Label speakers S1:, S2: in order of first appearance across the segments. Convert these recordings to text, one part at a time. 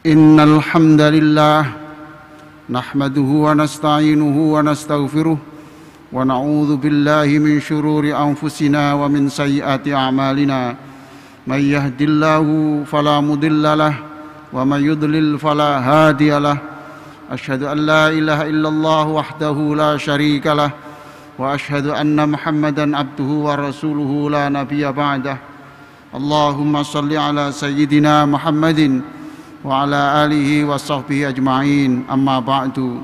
S1: Innal hamdalillah nahmaduhu wa nasta'inuhu wa nastaghfiruh wa na'udzu billahi min shururi anfusina wa min sayyiati a'malina. May yahdihillahu fala mudilla lahu wa may yudlil fala hadiya lahu. Asyhadu an la ilaha illallah wahdahu la syarika lahu wa asyhadu anna Muhammadan abduhu wa rasuluhu la nabiyya ba'dah. Allahumma shalli ala sayyidina Muhammadin wa ala alihi wa sahbihi ajma'in. Amma ba'du.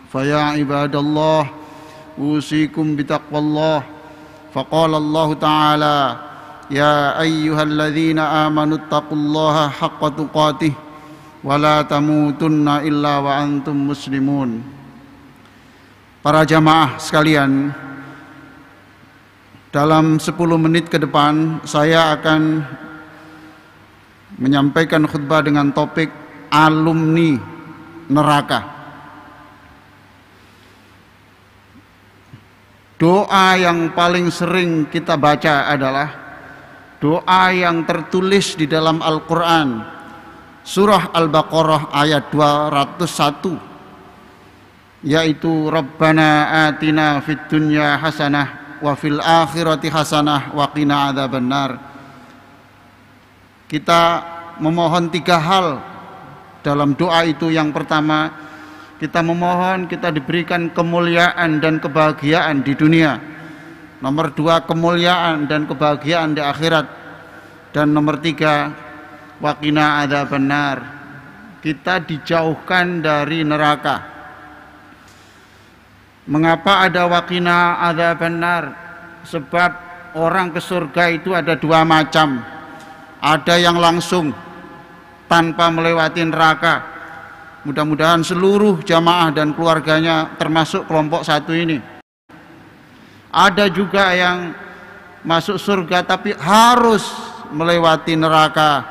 S1: Fa ya ibadallah usikum bitaqwallah. Faqala Allah ta'ala ya ayyuhalladzina amanu taqullaha haqqa tuqatih wa la tamutunna illa wa antum muslimun. Para jamaah sekalian, dalam 10 menit ke depan saya akan menyampaikan khutbah dengan topik alumni neraka. Doa yang paling sering kita baca adalah doa yang tertulis di dalam Al-Quran, surah Al-Baqarah ayat 201, yaitu Rabbana atina fid dunya hasanah wa fil akhirati hasanah wa qina adzabannar. Kita memohon 3 hal dalam doa itu. Yang pertama, kita memohon kita diberikan kemuliaan dan kebahagiaan di dunia. Nomor 2, kemuliaan dan kebahagiaan di akhirat. Dan nomor 3, wa qina adzabannar, kita dijauhkan dari neraka. Mengapa ada wa qina adzabannar? Sebab orang ke surga itu ada 2 macam. Ada yang langsung tanpa melewati neraka. Mudah-mudahan seluruh jamaah dan keluarganya termasuk kelompok 1 ini. Ada juga yang masuk surga tapi harus melewati neraka.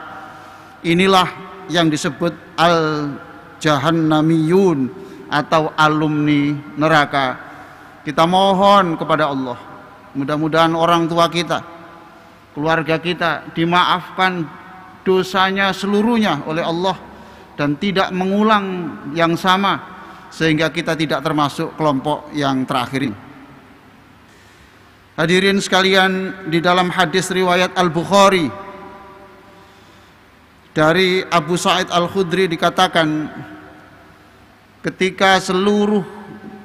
S1: Inilah yang disebut al-jahannamiyun atau alumni neraka. Kita mohon kepada Allah, mudah-mudahan orang tua kita, keluarga kita dimaafkan dosanya seluruhnya oleh Allah dan tidak mengulang yang sama, sehingga kita tidak termasuk kelompok yang terakhir ini. Hadirin sekalian, di dalam hadis riwayat Al-Bukhari dari Abu Sa'id Al-Khudri dikatakan, ketika seluruh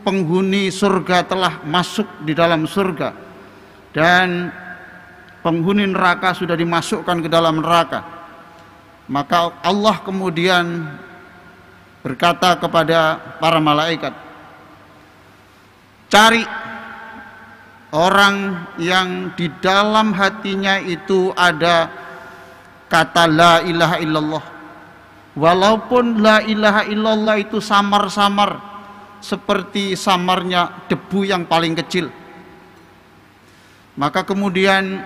S1: penghuni surga telah masuk di dalam surga dan penghuni neraka sudah dimasukkan ke dalam neraka, maka Allah kemudian berkata kepada para malaikat, cari orang yang di dalam hatinya itu ada kata la ilaha illallah. Walaupun la ilaha illallah itu samar-samar seperti samarnya debu yang paling kecil, maka kemudian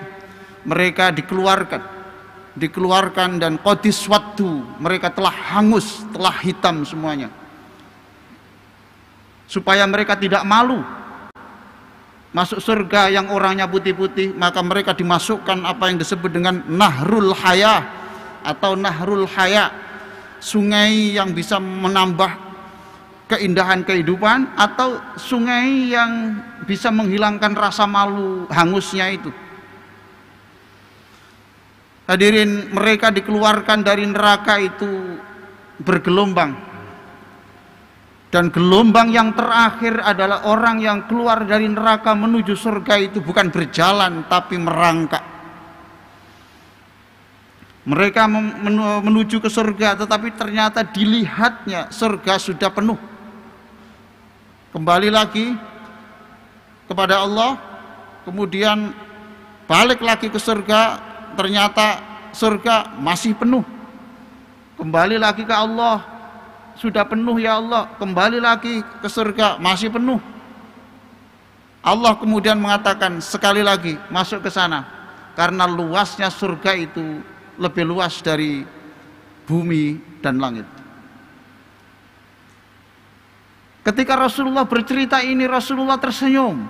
S1: mereka dikeluarkan dan qadis waktu, mereka telah hangus, telah hitam semuanya, supaya mereka tidak malu masuk surga yang orangnya putih-putih. Maka mereka dimasukkan apa yang disebut dengan nahrul haya atau nahrul haya, sungai yang bisa menambah keindahan kehidupan atau sungai yang bisa menghilangkan rasa malu hangusnya itu. Hadirin, mereka dikeluarkan dari neraka itu bergelombang. Dan gelombang yang terakhir adalah orang yang keluar dari neraka menuju surga itu bukan berjalan tapi merangkak. Mereka menuju ke surga, tetapi ternyata dilihatnya surga sudah penuh. Kembali lagi kepada Allah, kemudian balik lagi ke surga, ternyata surga masih penuh. Kembali lagi ke Allah, sudah penuh ya Allah. Kembali lagi ke surga, masih penuh. Allah kemudian mengatakan sekali lagi masuk ke sana, karena luasnya surga itu lebih luas dari bumi dan langit. Ketika Rasulullah bercerita ini, Rasulullah tersenyum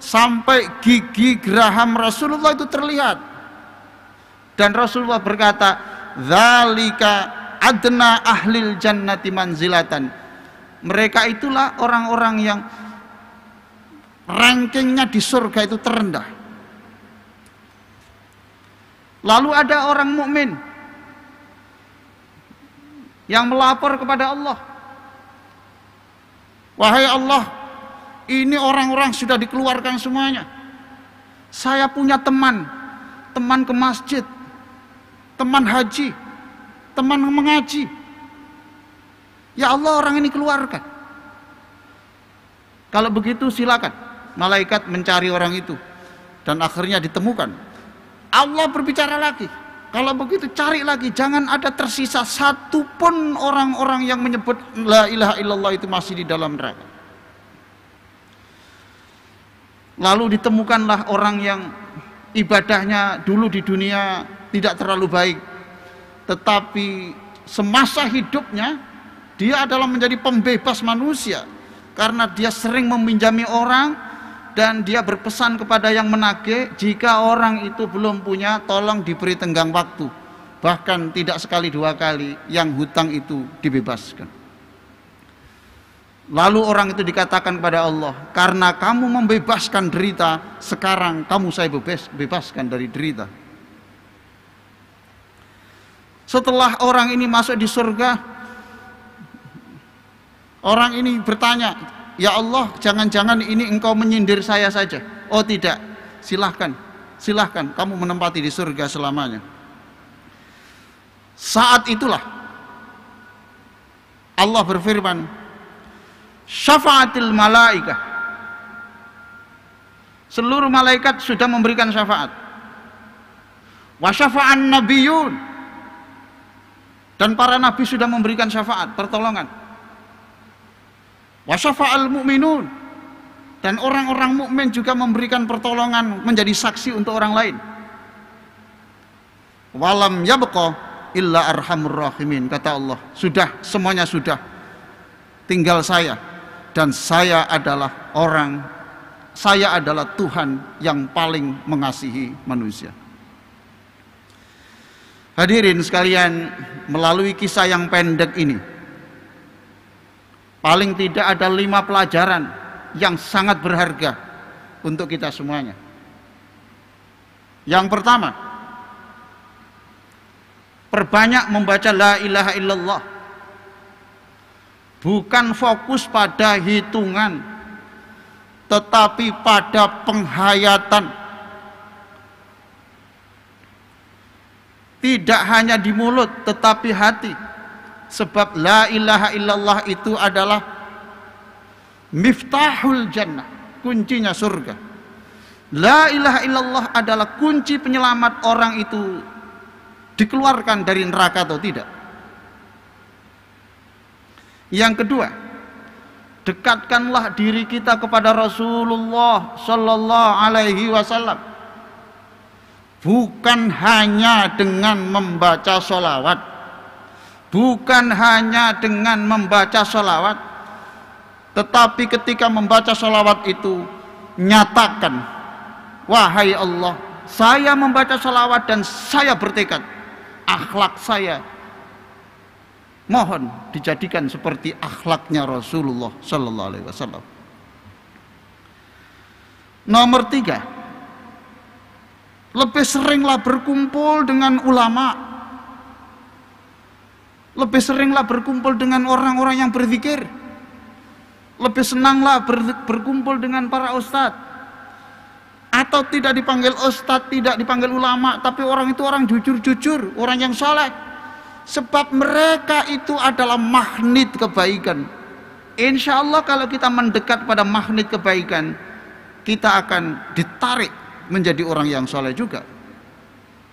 S1: sampai gigi geraham Rasulullah itu terlihat. Dan Rasulullah berkata, "Dzalika adna ahlil jannati manzilatan. Mereka itulah orang-orang yang rankingnya di surga itu terendah. Lalu ada orang mukmin yang melapor kepada Allah, wahai Allah, ini orang-orang sudah dikeluarkan semuanya. Saya punya teman ke masjid, teman haji, teman mengaji. Ya Allah, orang ini keluarkan. Kalau begitu silakan malaikat mencari orang itu, dan akhirnya ditemukan. Allah berbicara lagi, kalau begitu cari lagi, jangan ada tersisa satu pun orang-orang yang menyebut la ilaha illallah itu masih di dalam neraka. Lalu ditemukanlah orang yang ibadahnya dulu di dunia tidak terlalu baik, tetapi semasa hidupnya dia adalah menjadi pembebas manusia, karena dia sering meminjami orang. Dan dia berpesan kepada yang menagih, jika orang itu belum punya, tolong diberi tenggang waktu. Bahkan tidak sekali dua kali yang hutang itu dibebaskan. Lalu orang itu dikatakan kepada Allah, karena kamu membebaskan derita, sekarang kamu saya bebaskan dari derita. Setelah orang ini masuk di surga, orang ini bertanya, ya Allah, jangan-jangan ini engkau menyindir saya saja. Oh tidak, silahkan kamu menempati di surga selamanya. Saat itulah Allah berfirman, syafaatil malaikah, seluruh malaikat sudah memberikan syafaat. Wa syafa'an nabiyun, dan para nabi sudah memberikan syafaat, pertolongan. Wa syafa'al mu'minun, dan orang-orang mukmin juga memberikan pertolongan, menjadi saksi untuk orang lain. Walam yabqa illa arhamur rahimin, kata Allah, sudah, semuanya sudah, tinggal saya, dan saya adalah Tuhan yang paling mengasihi manusia. Hadirin sekalian, melalui kisah yang pendek ini, paling tidak ada 5 pelajaran yang sangat berharga untuk kita semuanya. Yang pertama, perbanyak membaca la ilaha illallah. Bukan fokus pada hitungan, tetapi pada penghayatan. Tidak hanya di mulut, tetapi hati. Sebab la ilaha illallah itu adalah miftahul jannah, kuncinya surga. La ilaha illallah adalah kunci penyelamat orang itu dikeluarkan dari neraka atau tidak. Yang kedua, dekatkanlah diri kita kepada Rasulullah sallallahu alaihi wasallam, bukan hanya dengan membaca sholawat, bukan hanya dengan membaca sholawat, tetapi ketika membaca sholawat itu nyatakan, wahai Allah, saya membaca sholawat dan saya bertekad, akhlak saya mohon dijadikan seperti akhlaknya Rasulullah sallallahu alaihi wasallam. Nomor 3, lebih seringlah berkumpul dengan ulama, lebih seringlah berkumpul dengan orang-orang yang berzikir, lebih senanglah berkumpul dengan para ustadz, atau tidak dipanggil ustadz, tidak dipanggil ulama, tapi orang itu orang jujur-jujur, orang yang saleh, sebab mereka itu adalah magnet kebaikan. Insya Allah kalau kita mendekat pada magnet kebaikan, kita akan ditarik menjadi orang yang saleh juga.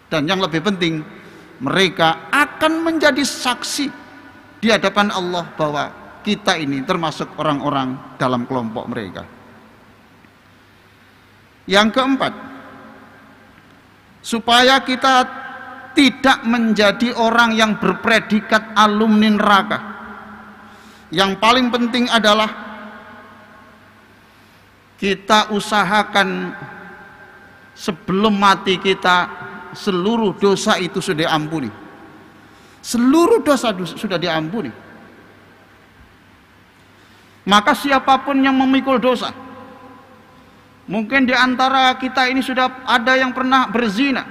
S1: Dan yang lebih penting, mereka akan menjadi saksi di hadapan Allah bahwa kita ini termasuk orang-orang dalam kelompok mereka. Yang keempat, supaya kita tidak menjadi orang yang berpredikat alumni neraka, yang paling penting adalah kita usahakan sebelum mati kita seluruh dosa itu sudah ampuni. Seluruh dosa sudah diampuni. Maka siapapun yang memikul dosa, mungkin di antara kita ini sudah ada yang pernah berzina,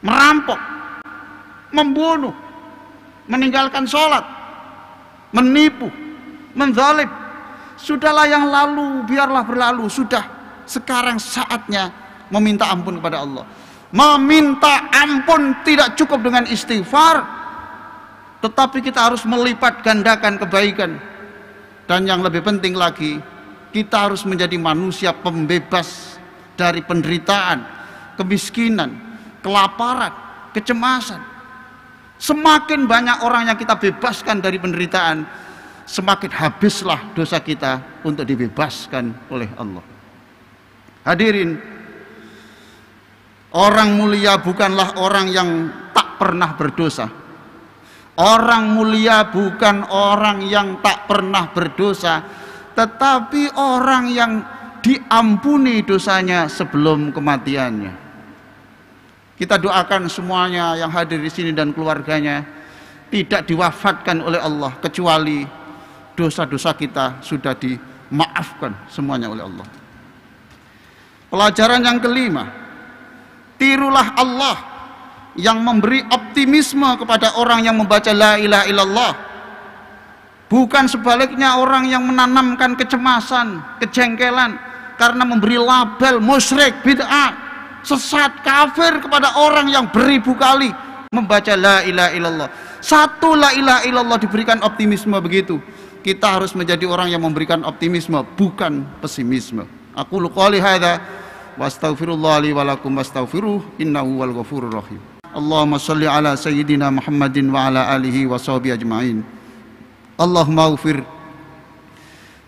S1: merampok, membunuh, meninggalkan sholat, menipu, menzalim. Sudahlah yang lalu, biarlah berlalu. Sudah, sekarang saatnya meminta ampun kepada Allah. Meminta ampun tidak cukup dengan istighfar, tetapi kita harus melipat gandakan kebaikan. Dan yang lebih penting lagi, kita harus menjadi manusia pembebas dari penderitaan, kemiskinan, kelaparan, kecemasan. Semakin banyak orang yang kita bebaskan dari penderitaan, semakin habislah dosa kita untuk dibebaskan oleh Allah. Hadirin, orang mulia bukanlah orang yang tak pernah berdosa. Orang mulia bukan orang yang tak pernah berdosa, tetapi orang yang diampuni dosanya sebelum kematiannya. Kita doakan semuanya yang hadir di sini dan keluarganya tidak diwafatkan oleh Allah, kecuali dosa-dosa kita sudah dimaafkan semuanya oleh Allah. Pelajaran yang kelima, tirulah Allah yang memberi optimisme kepada orang yang membaca la ilaha illallah, bukan sebaliknya orang yang menanamkan kecemasan, kejengkelan karena memberi label musyrik, bid'ah, sesat, kafir kepada orang yang beribu kali membaca la ilaha illallah. Satu la ilaha illallah diberikan optimisme begitu. Kita harus menjadi orang yang memberikan optimisme, bukan pesimisme. Aku qouli hadza wa astaghfirullah li wa lakum wastaghfiruh innahu wal ghafurur rahim. Allahumma shalli ala sayyidina Muhammadin wa ala alihi wa sahbihi ajma'in. Allahumma ighfir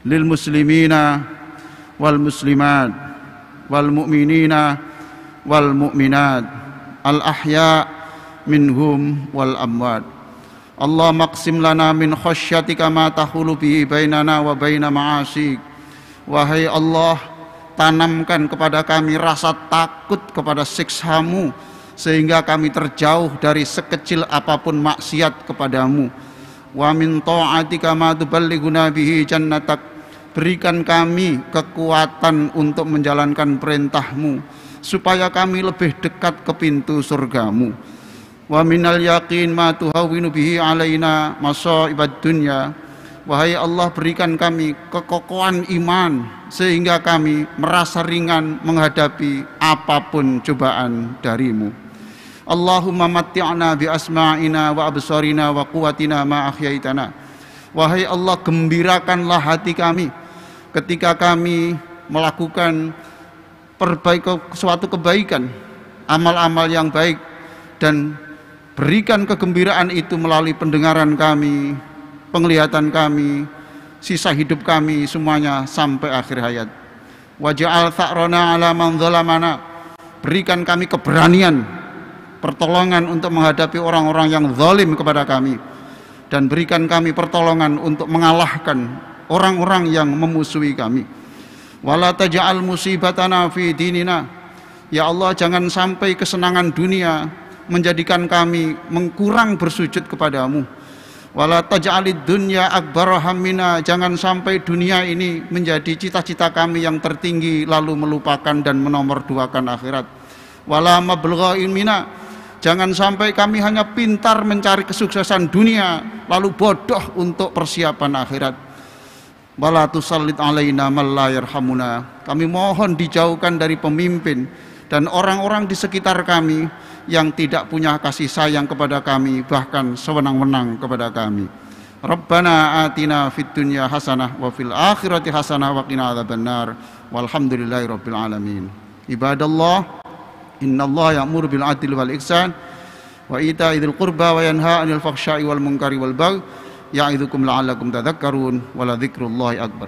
S1: lil muslimina wal muslimat wal mu'minina wal mu'minat al ahya minhum wal amwat. Allahumma qsim lana min khasyatika ma tahulu bihi bainana wa baina ma'asik. Wahai Allah, tanamkan kepada kami rasa takut kepada siksa-Mu, sehingga kami terjauh dari sekecil apapun maksiat kepadamu. Wa min ta'atika ma tuballighuna bihi jannatak. Berikan kami kekuatan untuk menjalankan perintah-Mu, supaya kami lebih dekat ke pintu surga-Mu. Wa minal yaqin ma tuhawwinu bihi alaina masaibad dunya. Wahai Allah, berikan kami kekokohan iman sehingga kami merasa ringan menghadapi apapun cobaan dari-Mu. Allahumma matti'na bi asma'ina wa absarina wa quwwatina ma ahyaitana. Wahai Allah, gembirakanlah hati kami ketika kami melakukan suatu kebaikan, amal-amal yang baik, dan berikan kegembiraan itu melalui pendengaran kami, penglihatan kami, sisa hidup kami semuanya sampai akhir hayat. Waj'al tha'rana 'ala man zalamana. Berikan kami keberanian, pertolongan untuk menghadapi orang-orang yang zalim kepada kami, dan berikan kami pertolongan untuk mengalahkan orang-orang yang memusuhi kami. Wala taj'al musibatana fi dinina. Ya Allah, jangan sampai kesenangan dunia menjadikan kami mengkurang bersujud kepadamu. Wala taj'alid dunya akbar hammina. Jangan sampai dunia ini menjadi cita-cita kami yang tertinggi lalu melupakan dan menomorduakan akhirat. Wala mablagha ilmina. Jangan sampai kami hanya pintar mencari kesuksesan dunia lalu bodoh untuk persiapan akhirat. Wala tusallit alaina man la yarhamuna. Kami mohon dijauhkan dari pemimpin dan orang-orang di sekitar kami yang tidak punya kasih sayang kepada kami, bahkan sewenang-wenang kepada kami. Rabbana atina fid dunya hasanah wa fil akhirati hasanah wa qina adzabannar. Walhamdulillahi rabbil alamin. Ibadallah, innallaha ya'muru bil adli wal ihsan wa ita'i dzil qurba wa yanha 'anil fahsya'i wal munkari wal baghi. Ya'idzukum la'allakum tadhakkarun wa la dzikrullahi akbar.